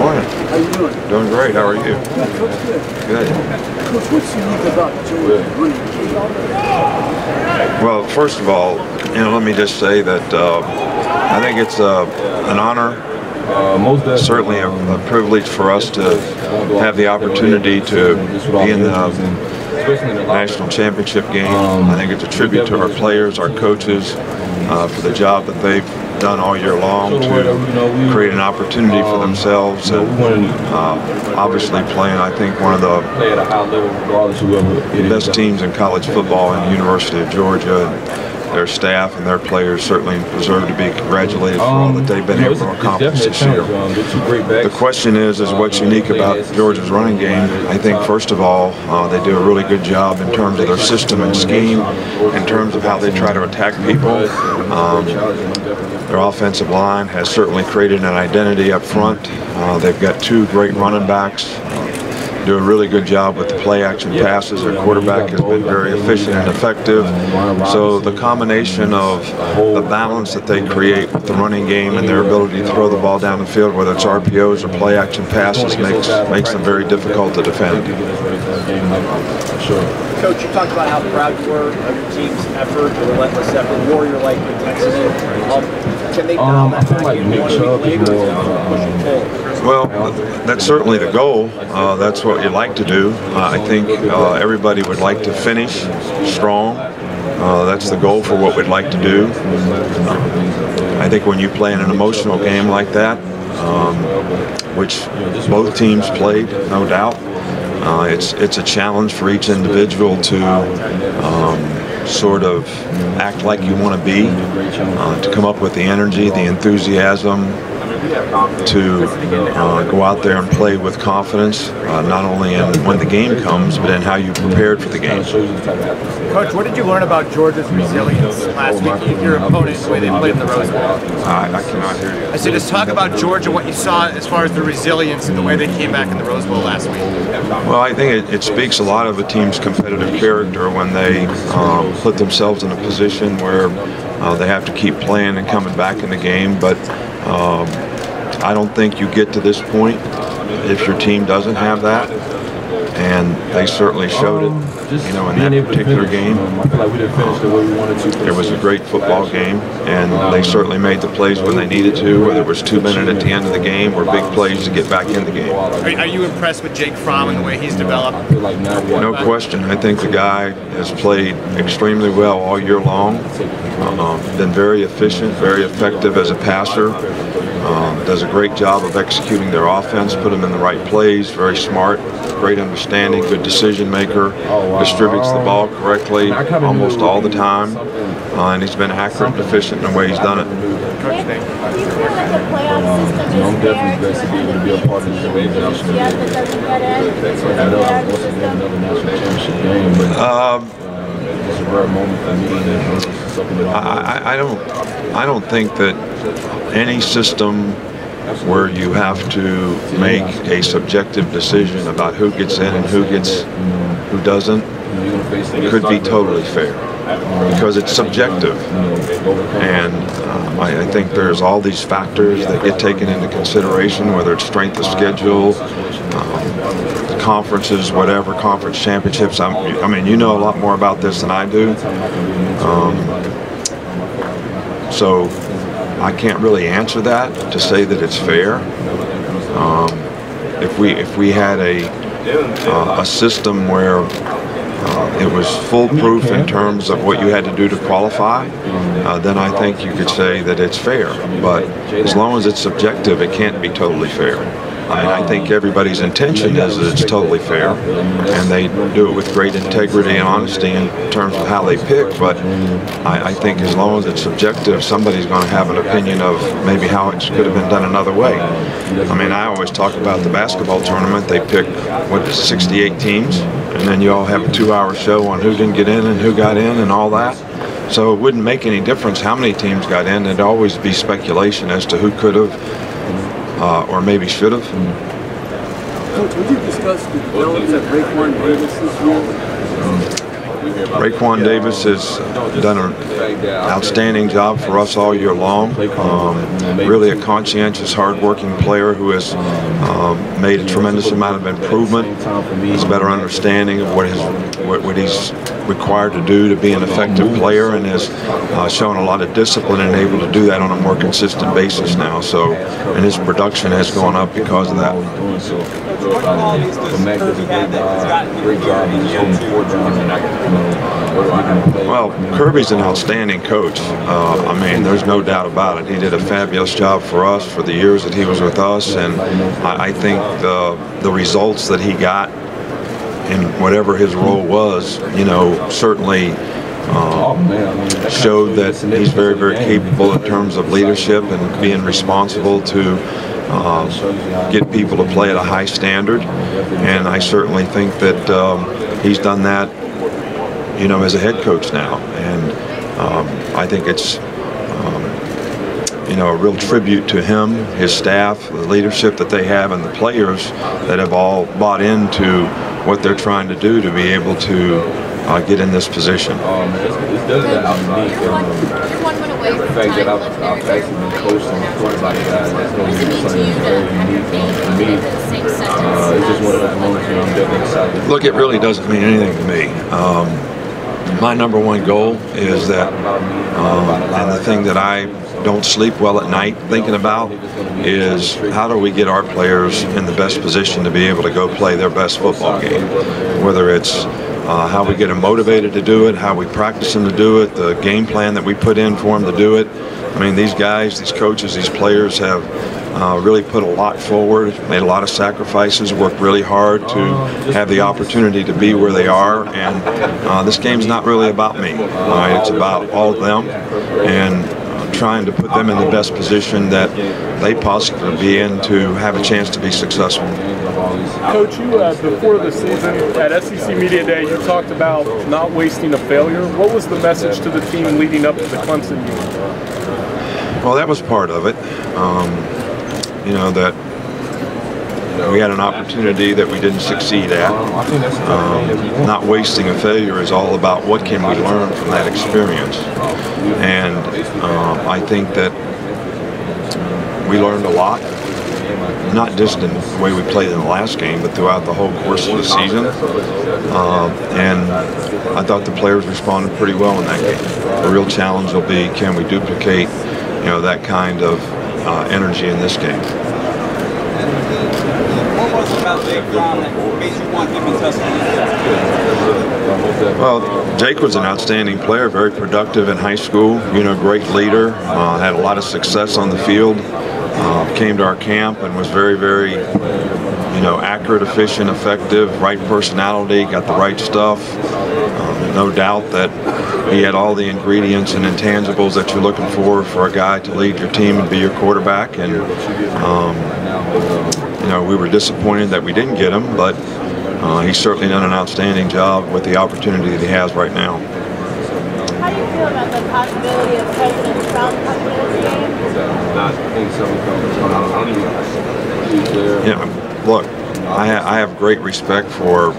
Morning. How you doing? Doing great. How are you? Good, Coach. Good. Good. Coach, what's unique about Georgia's running game? Well, first of all, let me just say that I think it's an honor, certainly a privilege for us to have the opportunity to be in the national championship game. I think it's a tribute to our players, our coaches, for the job that they've done all year long to create an opportunity for themselves, and obviously playing, I think, one of the best teams in college football in the University of Georgia. Their staff and their players certainly deserve to be congratulated for all that they've been able to accomplish this year. The question is what's unique about Georgia's running game? I think, first of all, they do a really good job in terms of their system and scheme, in terms of how they try to attack people. Their offensive line has certainly created an identity up front. They've got two great running backs. Do a really good job with the play-action passes. Their quarterback has been very efficient and effective. So the combination of the balance that they create with the running game and their ability to throw the ball down the field, whether it's RPOs or play-action passes, makes them very difficult to defend. Coach, you talked about how proud you were of your team's effort, the relentless effort, warrior-like intensity. Can they dial that back in one week later? Well, that's certainly the goal. That's what you like to do. I think everybody would like to finish strong. That's the goal for what we'd like to do. I think when you play in an emotional game like that, which both teams played, no doubt, it's a challenge for each individual to sort of act like you want to be, to come up with the energy, the enthusiasm, to go out there and play with confidence, not only in when the game comes, but in how you prepared for the game. Coach, what did you learn about Georgia's resilience last week? Your opponent, the way they played in the Rose Bowl. I cannot hear you. I said, just talk about Georgia, what you saw as far as the resilience and the way they came back in the Rose Bowl last week. Well, I think it speaks a lot of a team's competitive character when they put themselves in a position where they have to keep playing and coming back in the game. But I don't think you get to this point if your team doesn't have that, and they certainly showed it, in that particular game. It was a great football game, and they certainly made the plays when they needed to, whether it was 2 minutes at the end of the game or big plays to get back in the game. Are you impressed with Jake Fromm and the way he's developed? No question. I think the guy has played extremely well all year long. Been very efficient, very effective as a passer. Does a great job of executing their offense, put them in the right plays, very smart, great understanding, good decision maker, distributes the ball correctly almost all the time, and he's been accurate and efficient in the way he's done it. I'm definitely blessed to be able to be a part of this organization. It's a rare moment for me. I don't think that any system where you have to make a subjective decision about who gets in and who doesn't could be totally fair, because it's subjective, and I think there's all these factors that get taken into consideration, whether it's strength of schedule, conferences, whatever, conference championships. I mean, you know a lot more about this than I do, so I can't really answer that to say that it's fair. If we had a system where it was foolproof in terms of what you had to do to qualify, then I think you could say that it's fair. But as long as it's subjective, it can't be totally fair. I mean, I think everybody's intention is that it's totally fair, and they do it with great integrity and honesty in terms of how they pick, but I think as long as it's subjective, somebody's going to have an opinion of maybe how it could have been done another way. I mean, I always talk about the basketball tournament. They pick, 68 teams, and then you all have a 2-hour show on who didn't get in and who got in and all that. So it wouldn't make any difference how many teams got in. It'd always be speculation as to who could have or maybe should have. Coach, would you discuss the developments at Raekwon Davis this year? Raekwon Davis has done an outstanding job for us all year long. Really a conscientious, hard-working player who has made a tremendous amount of improvement. Has a better understanding of what he's required to do to be an effective player, and has shown a lot of discipline and able to do that on a more consistent basis now. So, and his production has gone up because of that. Well, Kirby's an outstanding coach. I mean, there's no doubt about it. He did a fabulous job for us for the years that he was with us, and I think the results that he got in whatever his role was, you know, certainly showed that he's very, very capable in terms of leadership and being responsible to get people to play at a high standard. And I certainly think that he's done that, you know, as a head coach now. And I think it's, you know, a real tribute to him, his staff, the leadership that they have, and the players that have all bought into what they're trying to do to be able to get in this position. It's unique. The fact that I've actually been coaching quarterback guys, that's going to be something very unique for me. It's just one of those moments where I'm definitely excited. Look, it really doesn't mean anything to me. My number one goal is that, and the thing that I don't sleep well at night thinking about, is how do we get our players in the best position to be able to go play their best football game, whether it's how we get them motivated to do it, how we practice them to do it, the game plan that we put in for them to do it. I mean, these guys, these coaches, these players have really put a lot forward, made a lot of sacrifices, worked really hard to have the opportunity to be where they are. And this game's not really about me. It's about all of them, and trying to put them in the best position that they possibly be in to have a chance to be successful. Coach, you before the season at SEC Media Day, you talked about not wasting a failure. What was the message to the team leading up to the Clemson game? Well, that was part of it. You know, that we had an opportunity that we didn't succeed at. Not wasting a failure is all about what can we learn from that experience. And I think that we learned a lot, not just in the way we played in the last game, but throughout the whole course of the season. And I thought the players responded pretty well in that game. The real challenge will be, can we duplicate, you know, that kind of energy in this game. What was it about Jake Brown that made you want him in Tuscaloosa? Well, Jake was an outstanding player, very productive in high school, you know, great leader, had a lot of success on the field, came to our camp and was very, very, you know, accurate, efficient, effective, right personality, got the right stuff. No doubt that he had all the ingredients and intangibles that you're looking for a guy to lead your team and be your quarterback. And you know, we were disappointed that we didn't get him, but he's certainly done an outstanding job with the opportunity that he has right now. How do you feel about the possibility of President Trump coming to this game? Yeah, look, I have great respect for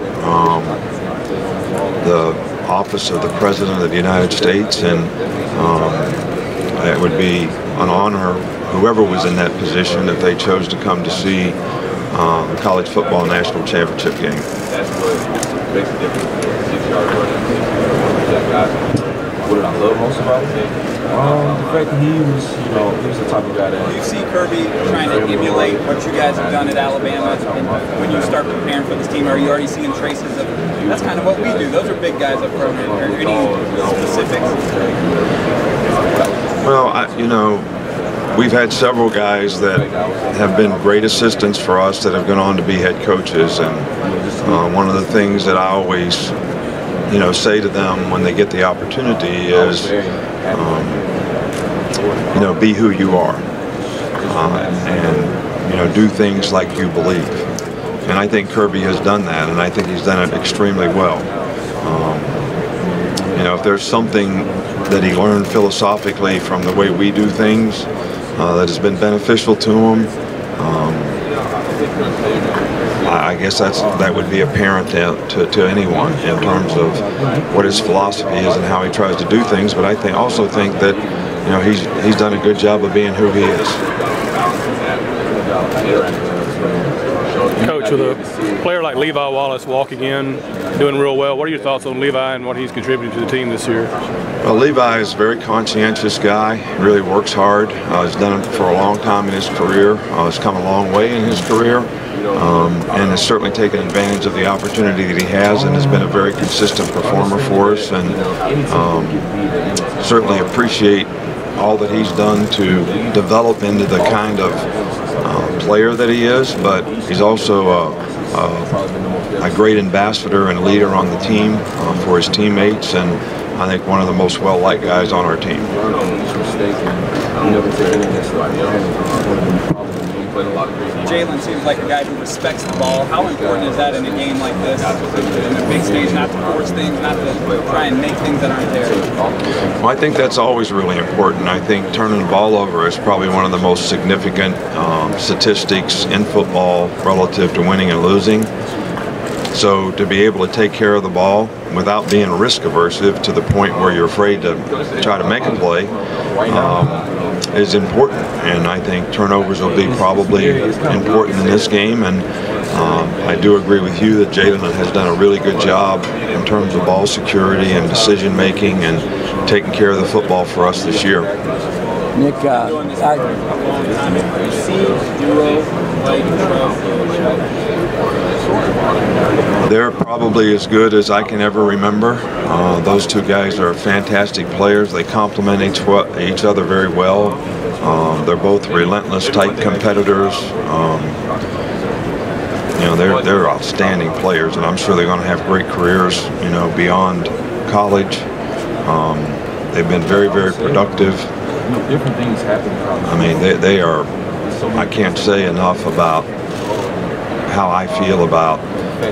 the office of the President of the United States, and it would be an honor, whoever was in that position, if they chose to come to see the college football national championship game. What did I love most about him? The fact that he was, you know, he was the type of guy that... You see Kirby trying to emulate what you guys have done at Alabama, and when you start preparing for this team, are you already seeing traces of, that's kind of what we do, those are big guys up front. Are there any specifics? Well, you know, we've had several guys that have been great assistants for us that have gone on to be head coaches, and one of the things that I always, you know, say to them when they get the opportunity is, you know, be who you are, and, you know, do things like you believe. And I think Kirby has done that, and I think he's done it extremely well. You know, if there's something that he learned philosophically from the way we do things that has been beneficial to him, I guess that would be apparent to anyone in terms of what his philosophy is and how he tries to do things. But I also think that he's done a good job of being who he is. Coach, with a player like Levi Wallace walking in, doing real well, what are your thoughts on Levi and what he's contributed to the team this year? Well, Levi is a very conscientious guy, really works hard. He's done it for a long time in his career. He's come a long way in his career, and has certainly taken advantage of the opportunity that he has, and has been a very consistent performer for us, and certainly appreciate all that he's done to develop into the kind of player that he is, but he's also a great ambassador and leader on the team for his teammates, and I think one of the most well-liked guys on our team. Jalen seems like a guy who respects the ball. How important is that in a game like this, in a big stage, not to force things, not to try and make things that aren't there? Well, I think that's always really important. I think turning the ball over is probably one of the most significant statistics in football relative to winning and losing. So to be able to take care of the ball without being risk aversive to the point where you're afraid to try to make a play is important, and I think turnovers will be probably important in this game, and I do agree with you that Jalen has done a really good job in terms of ball security and decision making and taking care of the football for us this year. Nick, they're probably as good as I can ever remember. Those two guys are fantastic players. They complement each other very well. They're both relentless type competitors. They're outstanding players, and I'm sure they're going to have great careers, beyond college. They've been very, very productive. Different things happen. I mean, they are. I can't say enough about how I feel about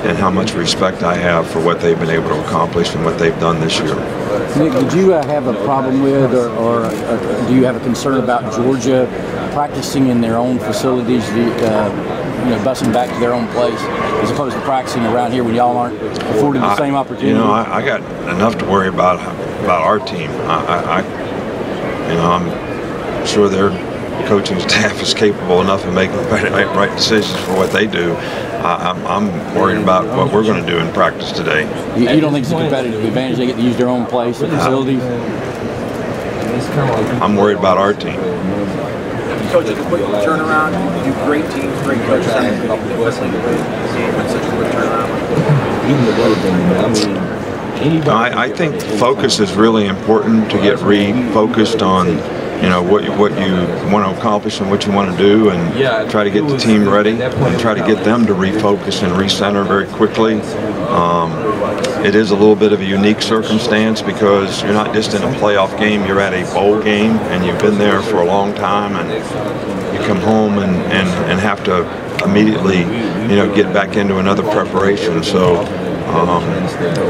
and how much respect I have for what they've been able to accomplish and what they've done this year. Nick, did you have a problem with, or do you have a concern about Georgia practicing in their own facilities, busing back to their own place, as opposed to practicing around here when y'all aren't afforded the same opportunity? I got enough to worry about our team. I'm sure their coaching staff is capable enough of making the right decisions for what they do. I'm worried about what we're going to do in practice today. You don't think it's a competitive advantage they get to use their own place and facilities? I'm worried about our team. Coach, a quick turnaround. You do great teams, great coaches. I think focus is really important to get refocused on what you want to accomplish and what you want to do, and try to get the team ready and try to get them to refocus and recenter very quickly. It is a little bit of a unique circumstance because you're not just in a playoff game, you're at a bowl game, and you've been there for a long time, and you come home and have to immediately get back into another preparation. So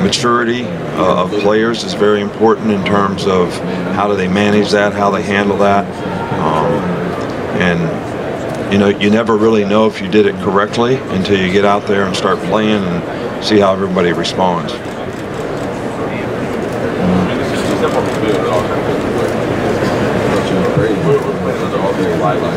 maturity of players is very important in terms of how do they manage that, how they handle that, and you never really know if you did it correctly until you get out there and start playing and see how everybody responds.